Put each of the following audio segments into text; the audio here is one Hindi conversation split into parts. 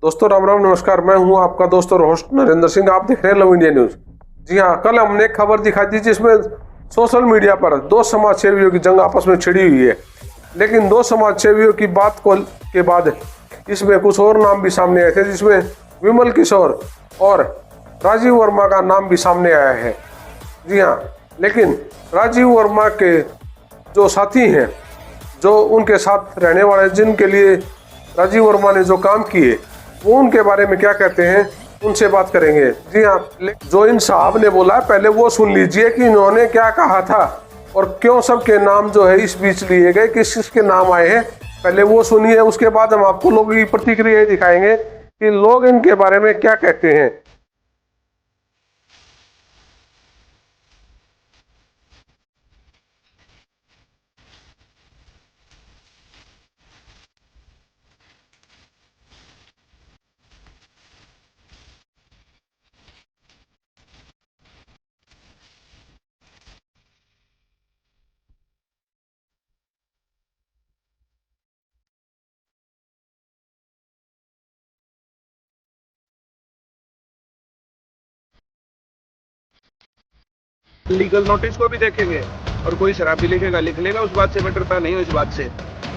दोस्तों राम राम नमस्कार। मैं हूं आपका दोस्त और होस्ट नरेंद्र सिंह। आप देख रहे हैं लव इंडिया न्यूज। जी हां, कल हमने एक खबर दिखाई थी जिसमें सोशल मीडिया पर दो समाज सेवियों की जंग आपस में छिड़ी हुई है। लेकिन दो समाज सेवियों की बात के बाद इसमें कुछ और नाम भी सामने आए थे, जिसमें विमल किशोर और राजीव वर्मा का नाम भी सामने आया है। जी हाँ, लेकिन राजीव वर्मा के जो साथी हैं, जो उनके साथ रहने वाले, जिनके लिए राजीव वर्मा ने जो काम किए, वो उनके बारे में क्या कहते हैं, उनसे बात करेंगे। जी हाँ, जो इन साहब ने बोला पहले वो सुन लीजिए कि इन्होंने क्या कहा था और क्यों सबके नाम जो है इस बीच लिए गए, किस किसके नाम आए हैं, पहले वो सुनिए। उसके बाद हम आपको लोगों की प्रतिक्रिया दिखाएंगे कि लोग इनके बारे में क्या कहते हैं। लीगल नोटिस को भी देखेंगे और कोई शराबी लिखेगा लिख लेगा, उस बात से मैं डरता नहीं हूँ इस बात से।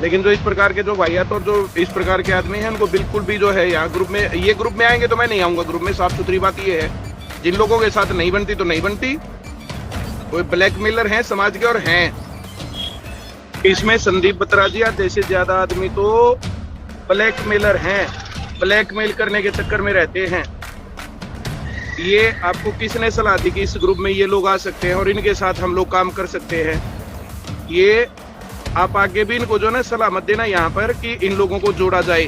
लेकिन जो इस प्रकार के जो वाहियात और जो इस प्रकार के आदमी हैं, उनको बिल्कुल भी जो है यहाँ ग्रुप में, ये ग्रुप में आएंगे तो मैं नहीं आऊँगा ग्रुप में। साफ सुथरी बात ये है, जिन लोगों के साथ नहीं बनती तो नहीं बनती। कोई ब्लैकमेलर हैं समाज के और हैं इसमें संदीप बत्राजिया जैसे ज्यादा आदमी तो ब्लैकमेलर हैं, ब्लैकमेल करने के चक्कर में रहते हैं। ये आपको किसने सलाह दी कि इस ग्रुप में ये लोग आ सकते हैं और इनके साथ हम लोग काम कर सकते हैं? ये आप आगे भी इनको जो ना सलाह मत देना यहाँ पर कि इन लोगों को जोड़ा जाए,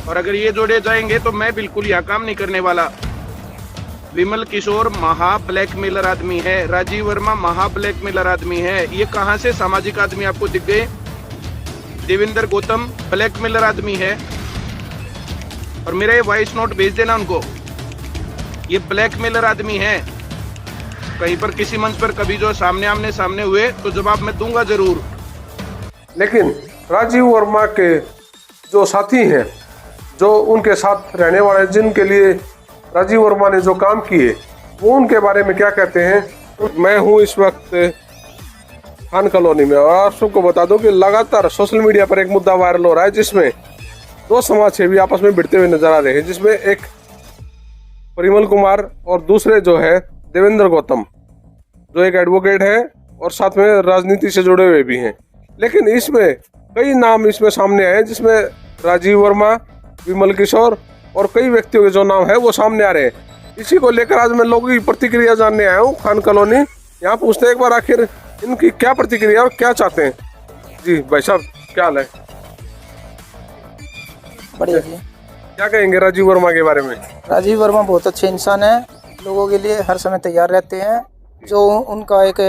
और अगर ये जोड़े जाएंगे तो मैं बिल्कुल यहाँ काम नहीं करने वाला। विमल किशोर महा ब्लैकमेलर आदमी है, राजीव वर्मा महा ब्लैकमेलर आदमी है। ये कहाँ से सामाजिक आदमी आपको दिख गए? देवेंद्र गौतम ब्लैकमेलर आदमी है, और मेरा ये वॉइस नोट भेज देना उनको। ये ब्लैकमेलर आदमी है। कहीं पर किसी मंच पर कभी जो आमने सामने हुए तो जवाब मैं दूंगा जरूर। लेकिन राजीव वर्मा के जो साथी हैं, जो उनके साथ रहने वाले, जिनके लिए राजीव वर्मा ने जो काम किए, वो उनके बारे में क्या कहते हैं। मैं हूं इस वक्त खान कॉलोनी में, और आप सबको बता दूं कि लगातार सोशल मीडिया पर एक मुद्दा वायरल हो रहा है, जिसमें दो समाज सेवी आपस में भिड़ते हुए नजर आ रहे हैं, जिसमें एक परिमल कुमार और दूसरे जो है देवेंद्र गौतम, जो एक एडवोकेट है और साथ में राजनीति से जुड़े हुए भी हैं। लेकिन इसमें कई नाम इसमें सामने आए, जिसमें राजीव वर्मा, विमल किशोर और कई व्यक्तियों के जो नाम है वो सामने आ रहे हैं। इसी को लेकर आज मैं लोगों की प्रतिक्रिया जानने आया हूँ खान कॉलोनी। यहाँ पूछते हैं एक बार आखिर इनकी क्या प्रतिक्रिया और क्या चाहते हैं। जी भाई साहब, क्या हाल है? बढ़िया जी। क्या कहेंगे राजीव वर्मा के बारे में? राजीव वर्मा बहुत अच्छे इंसान है, लोगों के लिए हर समय तैयार रहते हैं। जो उनका एक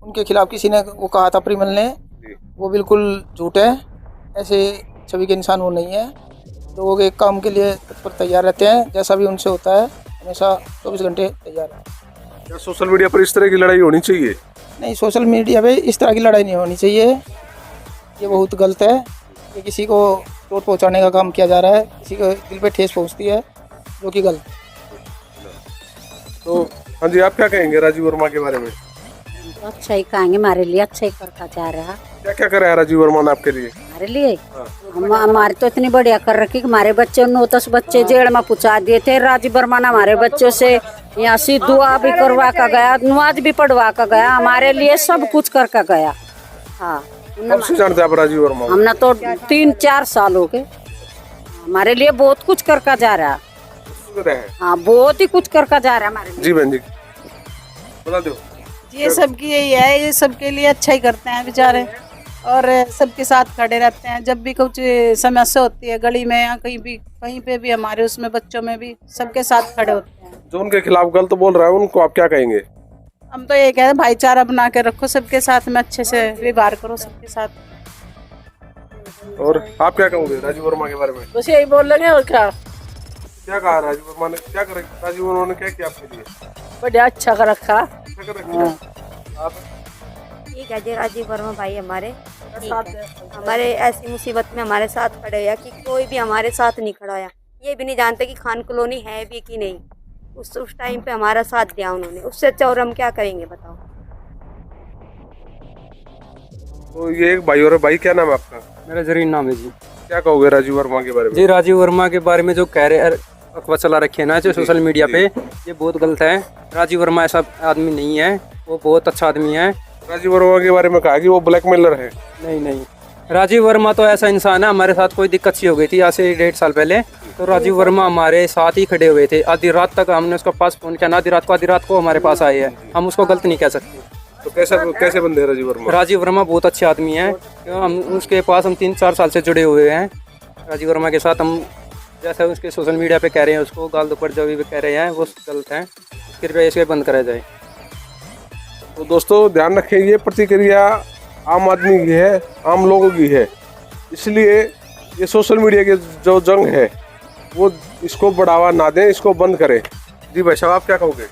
उनके खिलाफ किसी ने वो कहा था परिमल ने, वो बिल्कुल झूठ है। ऐसे छवि के इंसान वो नहीं है। लोगों के काम के लिए तत्पर तैयार रहते हैं, जैसा भी उनसे होता है हमेशा 24 घंटे तैयार है। क्या सोशल मीडिया पर इस तरह की लड़ाई होनी चाहिए? नहीं, सोशल मीडिया पे इस तरह की लड़ाई नहीं होनी चाहिए। ये बहुत गलत है। ये किसी को चोट पहुंचाने का काम किया जा रहा है, किसी को दिल पे ठेस पहुंचती है, जो कि गलत। तो हाँ जी, आप क्या कहेंगे राजीव वर्मा के बारे में? तो अच्छा ही कहेंगे, हमारे लिए अच्छा ही करता जा रहा। क्या क्या करा है राजीव वर्मा ने आपके लिए? हमारे लिए हमारे तो इतनी बढ़िया कर रखी कि हमारे बच्चे 9-10 बच्चे जेल में पहुंचा दिए थे। राजीव वर्मा ने हमारे बच्चों से यहाँ से दुआ भी करवा कर गया, नमाज भी पढ़वा कर गया, हमारे लिए सब कुछ कर कर गया। हाँ, कब से जानते हैं आप राजीव वर्मा? हमने तो 3-4 साल हो गए। हमारे लिए बहुत कुछ करके जा रहा है। हाँ, बहुत ही कुछ करके जा रहा है हमारे लिए। जी बहन जी, बता दो। ये सबकी यही है, ये सबके लिए अच्छा ही करते हैं बेचारे, और सबके साथ खड़े रहते हैं। जब भी कुछ समस्या होती है गली में या कहीं पे भी हमारे उसमें बच्चों में भी सबके साथ खड़े होते हैं। जो उनके खिलाफ गलत बोल रहा है उनको आप क्या कहेंगे? हम तो ये कहते हैं, भाईचारा बना के रखो, सबके साथ में अच्छे से व्यवहार करो सबके साथ। और आप क्या कहोगे राजीव वर्मा के बारे में? बस यही बोल लेंगे, और क्या कहा राजीव वर्मा ने? क्या कर राजीव वर्मा ने क्या किया आपके लिए? बढ़िया, अच्छा कर रखा। क्या कर रखा? आप ठीक है जी, राजीव वर्मा भाई हमारे हमारे ऐसी मुसीबत में हमारे साथ खड़े हुए कि कोई भी हमारे साथ नहीं खड़ा होया। ये भी नहीं जानते कि खान कॉलोनी है भी कि नहीं। उस टाइम पे हमारा साथ दिया उन्होंने। उससे अच्छा और हम क्या करेंगे बताओ। तो ये एक भाई और भाई, क्या नाम है आपका? मेरा जरीन नाम है जी। क्या कहोगे राजीव वर्मा के बारे में? जी, राजीव वर्मा के बारे में जो कह रहे अफवाह चला रखी है ना जो सोशल मीडिया पे, ये बहुत गलत है। राजीव वर्मा ऐसा आदमी नहीं है, वो बहुत अच्छा आदमी है। राजीव वर्मा के बारे में कहा कि वो ब्लैकमेलर है। नहीं, राजीव वर्मा तो ऐसा इंसान है। हमारे साथ कोई दिक्कत सी हो गई थी आज से 1.5 साल पहले, तो राजीव वर्मा हमारे साथ ही खड़े हुए थे। आधी रात तक हमने उसका पास फोन किया, आधी रात को हमारे पास आए हैं। हम उसको गलत नहीं कह सकते। तो कैसे बंदे हैं राजीव वर्मा? राजीव वर्मा बहुत अच्छे आदमी है। हम उसके पास 3-4 साल से जुड़े हुए हैं राजीव वर्मा के साथ। हम जैसा उसके सोशल मीडिया पे कह रहे हैं, उसको गाल दुपट जो भी कह रहे हैं वो गलत है। कृपया इसे बंद करा जाए। तो दोस्तों ध्यान रखें, ये प्रतिक्रिया आम आदमी की है, आम लोगों की है। इसलिए ये सोशल मीडिया की जो जंग है वो इसको बढ़ावा ना दें, इसको बंद करें। जी भाई साहब, आप क्या कहोगे?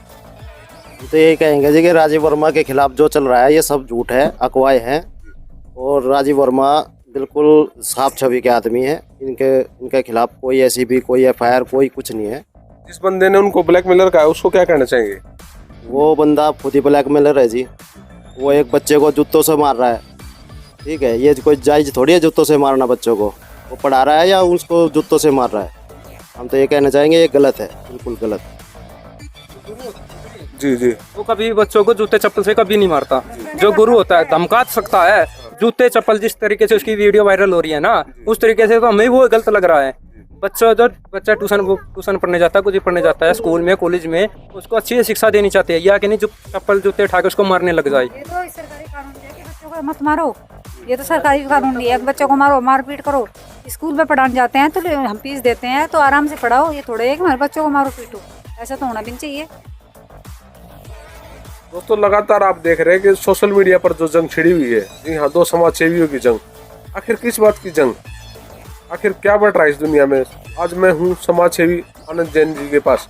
तो यही कहेंगे जी कि राजीव वर्मा के खिलाफ जो चल रहा है ये सब झूठ है, अफवाहें हैं। और राजीव वर्मा बिल्कुल साफ छवि के आदमी है। इनके खिलाफ कोई ऐसी भी कोई FIR कोई कुछ नहीं है। जिस बंदे ने उनको ब्लैकमेलर कहा उसको क्या कहना चाहेंगे? वो बंदा खुद ही ब्लैकमेलर है जी। वो एक बच्चे को जूतों से मार रहा है, ठीक है। ये कोई जायज थोड़ी है जूतों से मारना बच्चों को। वो पढ़ा रहा है या उसको जूतों से मार रहा है? हम तो ये कहना चाहेंगे ये गलत है, बिल्कुल गलत। जी, वो कभी बच्चों को जूते चप्पल से कभी नहीं मारता। जो गुरु होता है धमका सकता है, जूते चप्पल जिस तरीके से उसकी वीडियो वायरल हो रही है ना, उस तरीके से तो हमें वो गलत लग रहा है। बच्चा ट्यूशन पढ़ने जाता है, कुछ पढ़ने जाता है स्कूल में कॉलेज में, उसको अच्छी शिक्षा देनी चाहते हैं, या कि नहीं जो चप्पल जूते उठा के उसको मारने लग जाए। ये तो सरकारी कानून है कि बच्चों को मत मारो। ये तो सरकारी कानून नहीं है कि बच्चों को मारो, मारपीट करो। स्कूल में पढ़ाने जाते हैं तो हम फीस देते हैं तो आराम से पढ़ाओ। ये थोड़े है कि हमारे बच्चों को मारो पीटो। ऐसा तो होना भी नहीं चाहिए। दोस्तों लगातार आप देख रहे हैं कि सोशल मीडिया पर जो जंग छिड़ी हुई है, जी हाँ, दो समाज सेवियों की जंग। आखिर किस बात की जंग? आखिर क्या बढ़ रहा है इस दुनिया में? आज मैं हूँ समाज सेवी आनंद जैन जी के पास।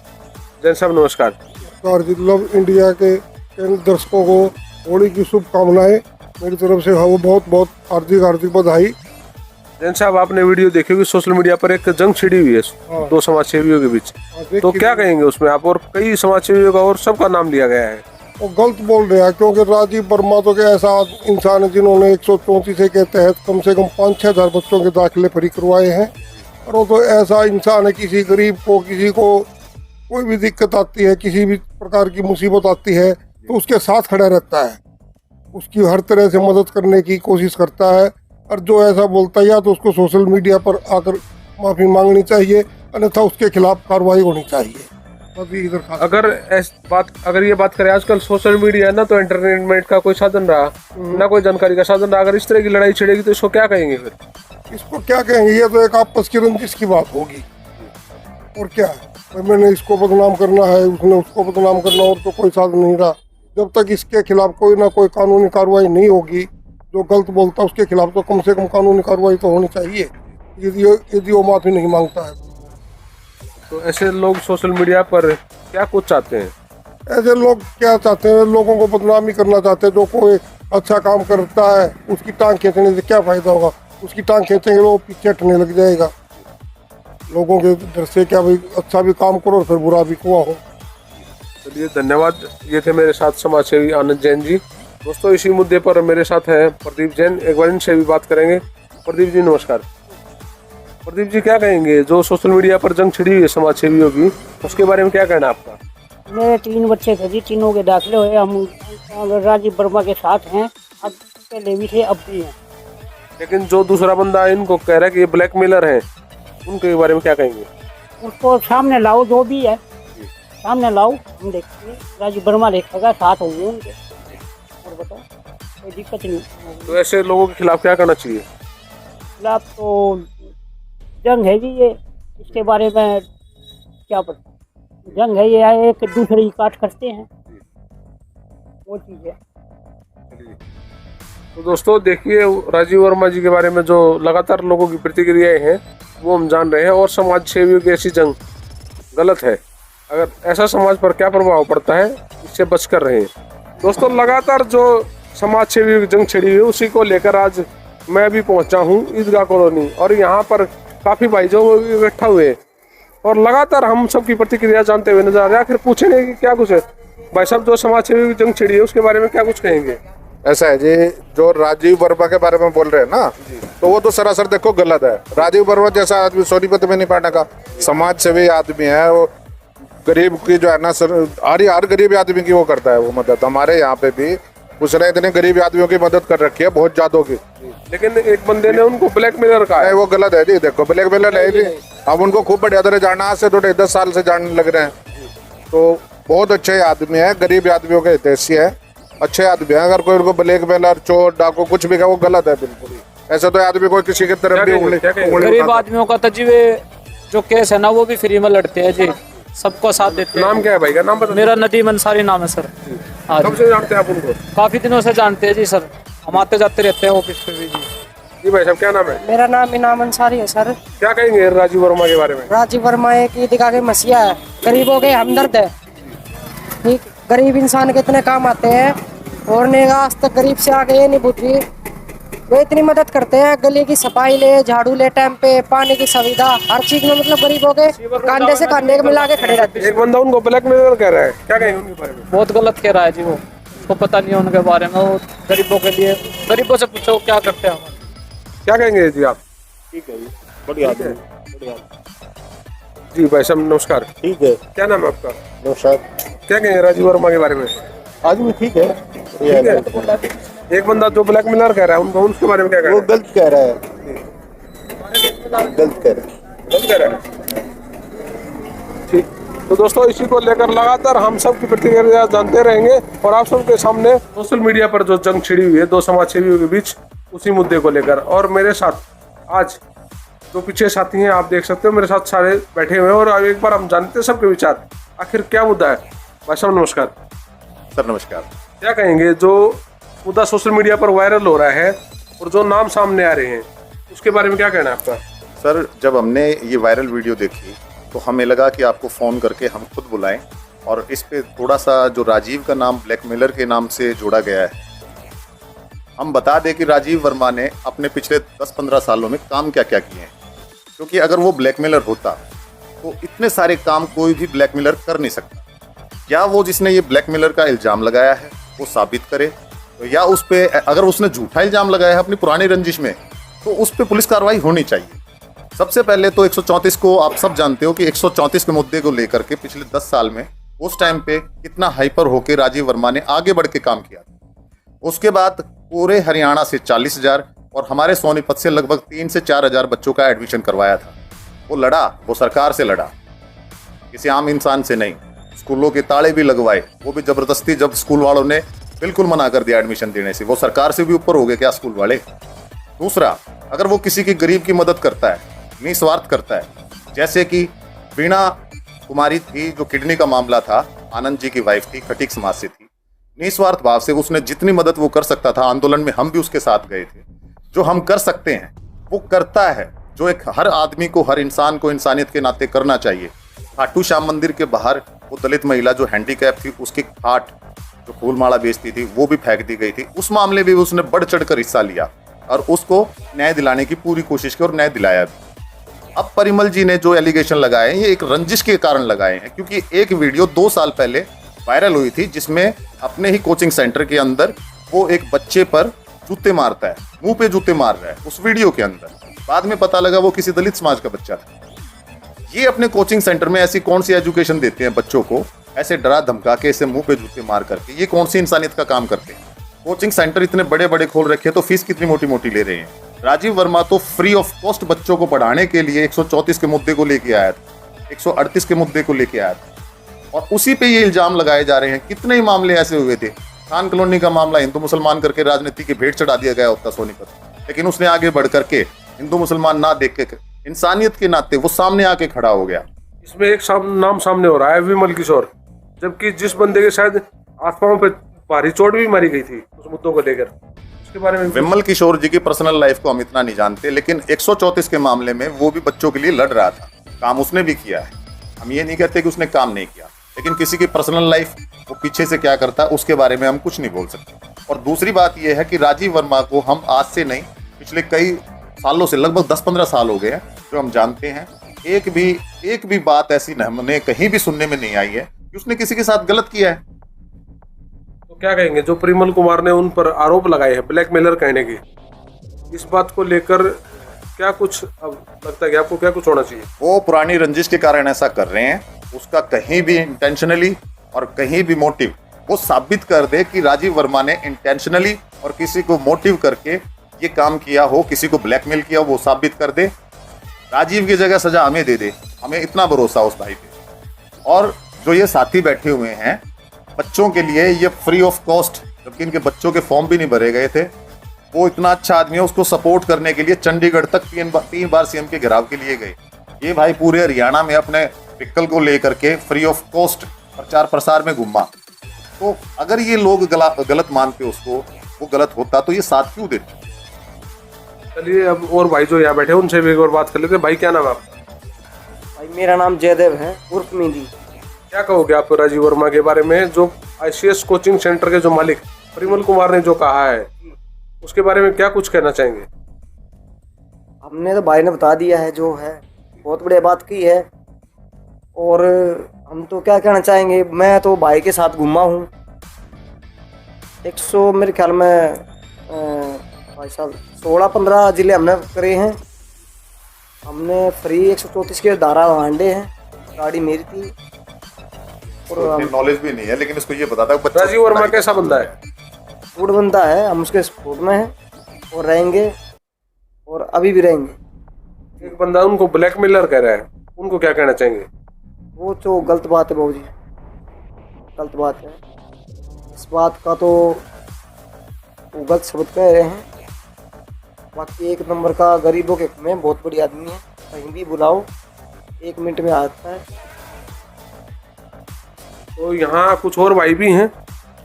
जैन साहब नमस्कार। लव इंडिया के दर्शकों को होली की शुभकामनाएं मेरी तरफ से। वो बहुत हार्दिक बधाई। जैन साहब, आपने वीडियो देखी होगी, सोशल मीडिया पर एक जंग छिड़ी हुई है दो समाज सेवियों के बीच। तो क्या कहेंगे उसमें आप? और कई समाज सेवियों का और सबका नाम लिया गया है। वो गलत बोल रहे हैं क्योंकि राजीव वर्मा तो ऐसा इंसान है जिन्होंने 134 के तहत कम से कम 5-6 हज़ार बच्चों के दाखिले फ्री करवाए हैं। और वो तो ऐसा इंसान है, किसी गरीब को, किसी को कोई भी दिक्कत आती है, किसी भी प्रकार की मुसीबत आती है तो उसके साथ खड़ा रहता है, उसकी हर तरह से मदद करने की कोशिश करता है। और जो ऐसा बोलता है या तो उसको सोशल मीडिया पर आकर माफ़ी मांगनी चाहिए, अन्यथा उसके खिलाफ कार्रवाई होनी चाहिए। अगर ये बात करें, आजकल सोशल मीडिया है ना, तो एंटरटेनमेंट का कोई साधन रहा ना, कोई जानकारी का साधन रहा। अगर इस तरह की लड़ाई छिड़ेगी तो इसको क्या कहेंगे फिर? इसको क्या कहेंगे? ये तो एक आपस की रंजिश की बात होगी। और क्या है, मैंने इसको बदनाम करना है, उसने उसको बदनाम करना, और तो कोई साधन नहीं रहा। जब तक इसके खिलाफ कोई ना कोई कानूनी कार्रवाई नहीं होगी, जो गलत बोलता है उसके खिलाफ तो कम से कम कानूनी कार्रवाई तो होनी चाहिए, यदि वो माफी नहीं मांगता है। तो ऐसे लोग सोशल मीडिया पर क्या कुछ चाहते हैं? ऐसे लोग क्या चाहते हैं? लोगों को बदनामी करना चाहते हैं। जो कोई अच्छा काम करता है उसकी टांग खींचने से क्या फायदा होगा? उसकी टांग खींचेंगे लोग पीछे हटने लग जाएगा। लोगों के डर से क्या भाई, अच्छा भी काम करो और फिर बुरा भी हुआ हो। चलिए धन्यवाद। ये थे मेरे साथ समाज सेवी आनंद जैन जी। दोस्तों इसी मुद्दे पर मेरे साथ है प्रदीप जैन, एक बार इनसे भी बात करेंगे। प्रदीप जी नमस्कार। प्रदीप जी क्या कहेंगे, जो सोशल मीडिया पर जंग छिड़ी हुई है समाज सेवियों की, उसके बारे में क्या कहना है आपका? मेरे 3 बच्चे थे जी, तीनों के दाखिले हुए। हम राजीव वर्मा के साथ हैं, अब पहले भी थे अब भी हैं। लेकिन जो दूसरा बंदा इनको कह रहा है कि ये ब्लैकमेलर है, उनके बारे में क्या कहेंगे? उसको सामने लाओ, जो भी है सामने लाओ, हम देखेंगे। राजीव वर्मा देखेगा, साथ होंगे उनके। और बताओ, कोई दिक्कत नहीं। तो ऐसे लोगों के खिलाफ क्या करना चाहिए? खिलाफ तो जंग है जी ये, इसके बारे में क्या पता। जंग है ये, एक दूसरे की काट करते हैं, वो चीज़ है। तो दोस्तों देखिए, राजीव वर्मा जी के बारे में जो लगातार लोगों की प्रतिक्रियाएं हैं वो हम जान रहे हैं। और समाज सेवियों की ऐसी जंग गलत है। अगर ऐसा समाज पर क्या प्रभाव पड़ता है, इससे बचकर रहें। दोस्तों लगातार जो समाज सेवियों की जंग छिड़ी हुई है, उसी को लेकर आज मैं भी पहुंचा हूं ईदगाह कॉलोनी और यहाँ पर काफ़ी भाई जो इकट्ठा हुए और लगातार हम सबकी प्रतिक्रिया जानते हुए नजर आ रहे हैं। आखिर पूछेंगे कि क्या कुछ है भाई साहब, जो समाज सेवी की जंग छिड़ी है उसके बारे में क्या कुछ कहेंगे? ऐसा है जी, जो राजीव वर्मा के बारे में बोल रहे हैं ना, तो वो तो सरासर देखो गलत है। राजीव वर्मा जैसा आदमी सोनीपत में नहीं पाने का समाज सेवी आदमी है। वो गरीब की जो है ना हर गरीब आदमी की वो करता है वो मदद। हमारे यहाँ पे भी कुछ ने इतने गरीब आदमियों की मदद कर रखी है, बहुत ज्यादा की। लेकिन एक बंदे ने उनको ब्लैकमेलर कहा है। वो गलत है जी, देखो ब्लैकमेलर है जी। अब उनको खूब बढ़िया तरह जानना, आज से थोड़े 10 साल से जानने लग रहे हैं। तो बहुत अच्छे आदमी है, गरीब आदमियों के हितैषी है, अच्छे आदमी है। अगर कोई उनको ब्लैकमेलर, चोर, डाकू कुछ भी कहे वो गलत है बिल्कुल। ऐसा तो आदमी कोई किसी की तरफ भी उंगली गरीब आदमियों का तो जी जो केस है ना वो भी फ्री में लड़ते हैं जी, सबको साथ देते हैं। नाम क्या है भाई का? नाम बता। मेरा नदीम अंसारी नाम है सर। हाँ कब से जानते हैं आप उनको? काफी दिनों से जानते हैं जी सर, हम आते जाते रहते हैं ऑफिस पे भी जी। जी भाई साहब क्या नाम है? मेरा नाम इनाम अंसारी है सर। क्या कहेंगे राजीव वर्मा के बारे में? राजीव वर्मा एक ईदगाह के मसीहा है, गरीबों के हमदर्द है। ठीक, गरीब इंसान के इतने काम आते हैं और ने आज तक गरीब से आगे ये नहीं बुझी। वो इतनी मदद करते हैं, गली की सफाई ले, झाड़ू ले, टाइम पे पानी की सुविधा, हर चीज में मतलब गरीबों के कांधे से कांधे मिला के खड़े रहते हैं। एक बंदा उनको ब्लैकमेलर कह रहा है, क्या कहेंगे उनके बारे में? बहुत गलत कह रहा है जी, वो उसको पता नहीं है उनके बारे में। वो गरीबों के लिए, गरीबों से पूछो क्या करते हैं। क्या कहेंगे जी आप? ठीक है जी, बढ़िया जी भाई साहब नमस्कार। ठीक है, क्या नाम है आपका? नमस्कार। क्या कहेंगे राजीव वर्मा के बारे में? आदमी ठीक है, ठीक है। एक बंदा जो ब्लैकमेलर कह रहा है उनको, उसके बारे में क्या कह रहा है? वो गलत कह रहा है, गलत कह रहा है। ठीक, तो दोस्तों इसी को लेकर लगातार हम सब की प्रतिक्रिया जानते रहेंगे और आप सबके सामने सोशल मीडिया पर जो जंग छिड़ी हुई है दो समाज सेवियों के बीच, उसी मुद्दे को लेकर। और मेरे साथ आज जो पीछे साथी हैं आप देख सकते हो, मेरे साथ सारे बैठे हुए हैं और अब एक बार हम जानते हैं सबके विचार, आखिर क्या मुद्दा है। भाई साहब नमस्कार। सर नमस्कार। क्या कहेंगे जो मुद्दा सोशल मीडिया पर वायरल हो रहा है और जो नाम सामने आ रहे हैं उसके बारे में क्या कहना है आपका? सर जब हमने ये वायरल वीडियो देखी तो हमें लगा कि आपको फ़ोन करके हम खुद बुलाएं और इस पे थोड़ा सा जो राजीव का नाम ब्लैकमेलर के नाम से जोड़ा गया है, हम बता दें कि राजीव वर्मा ने अपने पिछले 10-15 सालों में काम क्या क्या किए हैं। क्योंकि अगर वो ब्लैकमेलर होता तो इतने सारे काम कोई भी ब्लैकमेलर कर नहीं सकता। या वो जिसने ये ब्लैकमेलर का इल्ज़ाम लगाया है वो साबित करे, तो या उस पे अगर उसने झूठा इल्ज़ाम लगाया है अपनी पुरानी रंजिश में तो उस पे पुलिस कार्रवाई होनी चाहिए। सबसे पहले तो 134 को आप सब जानते हो कि 134 के मुद्दे को लेकर के पिछले 10 साल में उस टाइम पे कितना हाइपर होकर राजीव वर्मा ने आगे बढ़ के काम किया था। उसके बाद पूरे हरियाणा से 40,000 और हमारे सोनीपत से लगभग 3 से 4,000 बच्चों का एडमिशन करवाया था। वो लड़ा, वो सरकार से लड़ा, किसी आम इंसान से नहीं। स्कूलों के ताले भी लगवाए, वो भी जबरदस्ती, जब स्कूल वालों ने बिल्कुल मना कर दिया एडमिशन देने से। वो सरकार से भी ऊपर हो गए क्या स्कूल वाले? दूसरा, अगर वो किसी की गरीब की मदद करता है, निस्वार्थ करता है, जैसे कि वीणा कुमारी थी जो किडनी का मामला था, आनंद जी की वाइफ थी, खटीक समाज से थी, निस्वार्थ भाव से उसने जितनी मदद वो कर सकता था, आंदोलन में हम भी उसके साथ गए थे, जो हम कर सकते हैं वो करता है, जो एक हर आदमी को, हर इंसान को इंसानियत के नाते करना चाहिए। खाटू श्याम मंदिर के बाहर वो दलित महिला जो हैंडीकैप थी, उसकी खाट जो फूलमाला बेचती थी वो भी फेंक दी गई थी। उस मामले में भी उसने बढ़ चढ़कर हिस्सा लिया और उसको न्याय दिलाने की पूरी कोशिश की और न्याय दिलाया भी। अब परिमल जी ने जो एलिगेशन लगाए हैं ये एक रंजिश के कारण लगाए हैं, क्योंकि एक वीडियो 2 साल पहले वायरल हुई थी जिसमें अपने ही कोचिंग सेंटर के अंदर वो एक बच्चे पर जूते मारता है, मुंह पे जूते मार रहा है उस वीडियो के अंदर। बाद में पता लगा वो किसी दलित समाज का बच्चा था। ये अपने कोचिंग सेंटर में ऐसी कौन सी एजुकेशन देते हैं बच्चों को, ऐसे डरा धमका के, ऐसे मुंह पे जूते मार करके? ये कौन सी इंसानियत का काम करते हैं? कोचिंग सेंटर इतने बड़े बड़े खोल रखे हैं तो फीस कितनी मोटी मोटी ले रहे हैं। राजीव वर्मा तो फ्री ऑफ कॉस्ट बच्चों को पढ़ाने के लिए 134 के मुद्दे को लेके आया था, 138 के मुद्दे को लेके आया था और उसी पे ये इल्जाम लगाए जा रहे हैं। कितने ही मामले ऐसे हुए थे। खान कॉलोनी का मामला हिंदू मुसलमान करके राजनीति की भेंट चढ़ा दिया गया होता सोनीपत, लेकिन उसने आगे बढ़ करके हिंदू मुसलमान ना देख के इंसानियत के नाते वो सामने आके खड़ा हो गया। इसमें एक नाम सामने हो रहा है विमल किशोर, जबकि जिस बंदे के शायद आत्माओं पे भारी चोट भी मारी गई थी उस मुद्दों को लेकर, उसके बारे में। विमल किशोर जी की पर्सनल लाइफ को हम इतना नहीं जानते, लेकिन 134 के मामले में वो भी बच्चों के लिए लड़ रहा था, काम उसने भी किया है। हम ये नहीं कहते कि उसने काम नहीं किया, लेकिन किसी की पर्सनल लाइफ वो पीछे से क्या करता है उसके बारे में हम कुछ नहीं बोल सकते। और दूसरी बात यह है कि राजीव वर्मा को हम आज से नहीं पिछले कई सालों से, लगभग 10-15 साल हो गए हैं जो हम जानते हैं। एक भी बात ऐसी हमने कहीं भी सुनने में नहीं आई है कि उसने किसी के साथ गलत किया है। तो क्या कहेंगे जो परिमल कुमार ने उन पर आरोप लगाए हैं ब्लैकमेलर कहने की, इस बात को लेकर क्या कुछ अब लगता है कि आपको क्या कुछ होना चाहिए? वो पुरानी रंजिश के कारण ऐसा कर रहे हैं, उसका कहीं भी इंटेंशनली और कहीं भी मोटिव वो साबित कर दे कि राजीव वर्मा ने इंटेंशनली और किसी को मोटिव करके ये काम किया हो, किसी को ब्लैकमेल किया हो, वो साबित कर दे। राजीव की जगह सजा हमें दे दे, हमें इतना भरोसा उस भाई पे। और जो ये साथी बैठे हुए हैं बच्चों के लिए, ये फ्री ऑफ कॉस्ट, जबकि इनके बच्चों के फॉर्म भी नहीं भरे गए थे, वो इतना अच्छा आदमी है, उसको सपोर्ट करने के लिए चंडीगढ़ तक 3 बार सीएम के घेराव के लिए गए। ये भाई पूरे हरियाणा में अपने व्हीकल को लेकर के फ्री ऑफ कॉस्ट प्रचार प्रसार में घूमा। तो अगर ये लोग गलत मानते उसको, वो गलत होता तो ये साथ क्यों देते? चलिए अब और भाई जो यहाँ बैठे हैं उनसे भी एक और बात कर लेते हैं। भाई क्या नाम है आपका? भाई मेरा नाम जयदेव है उर्फ मिंदी। क्या कहोगे आप राजीव वर्मा के बारे में, जो ICS कोचिंग सेंटर के जो मालिक परिमल कुमार ने जो कहा है, उसके बारे में क्या कुछ कहना चाहेंगे? हमने तो भाई ने बता दिया है जो है, बहुत बढ़िया बात की है। और हम तो क्या कहना चाहेंगे, मैं तो भाई के साथ घूमा हूँ 100 मेरे ख्याल में भाई साहब 16-15 जिले हमने करे हैं। हमने फ्री 134 के धारा वांडे हैं, गाड़ी मेरी थी। और नॉलेज भी नहीं है, लेकिन इसको ये बताता है राजीव वर्मा कैसा बंदा है? फूड बनता है, हम उसके सपोर्ट में हैं और रहेंगे और अभी भी रहेंगे। एक बंदा उनको ब्लैकमेलर कह रहा है, उनको क्या कहना चाहेंगे? वो तो गलत बात है बाबूजी, गलत बात है। इस बात का तो वो गलत शब्द कह रहे हैं। बाकी एक नंबर का गरीबों के में बहुत बड़ी आदमी है, कहीं भी बुलाओ 1 मिनट में आता है। तो यहाँ कुछ और भाई भी हैं।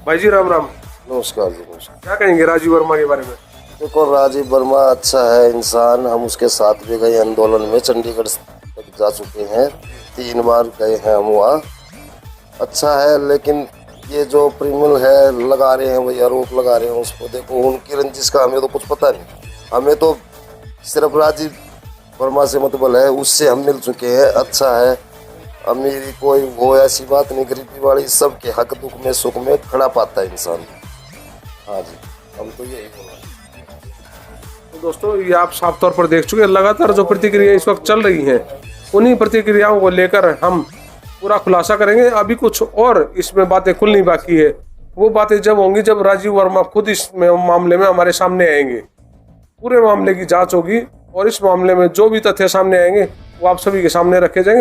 भाई जी राम राम। नमस्कार जी, नमस्कार। क्या कहेंगे राजीव वर्मा के बारे में? देखो, राजीव वर्मा अच्छा है इंसान, हम उसके साथ भी गए आंदोलन में, चंडीगढ़ तक जा चुके हैं, 3 बार गए हैं हम वहाँ। अच्छा है, लेकिन ये जो परिमल है लगा रहे हैं, वही आरोप लगा रहे हैं उसको, देखो उनकी रंजिश का हमें तो कुछ पता नहीं। हमें तो सिर्फ राजीव वर्मा से मतलब है, उससे हम मिल चुके हैं। अच्छा है, अमीरी कोई वो ऐसी बात नहीं, गरीबी वाली, सबके हक दुख में सुख में खड़ा पाता है इंसान। हाँ जी, हम तो यही बोल रहे हैं। तो दोस्तों ये आप साफ तौर पर देख चुके हैं, लगातार जो प्रतिक्रिया इस वक्त चल रही हैं, उन्हीं प्रतिक्रियाओं को लेकर हम पूरा खुलासा करेंगे। अभी कुछ और इसमें बातें खुलनी बाकी है, वो बातें जब होंगी जब राजीव वर्मा खुद इस मामले में हमारे सामने आएंगे। पूरे मामले की जांच होगी और इस मामले में जो भी तथ्य सामने आएंगे वो आप सभी के सामने रखे जाएंगे।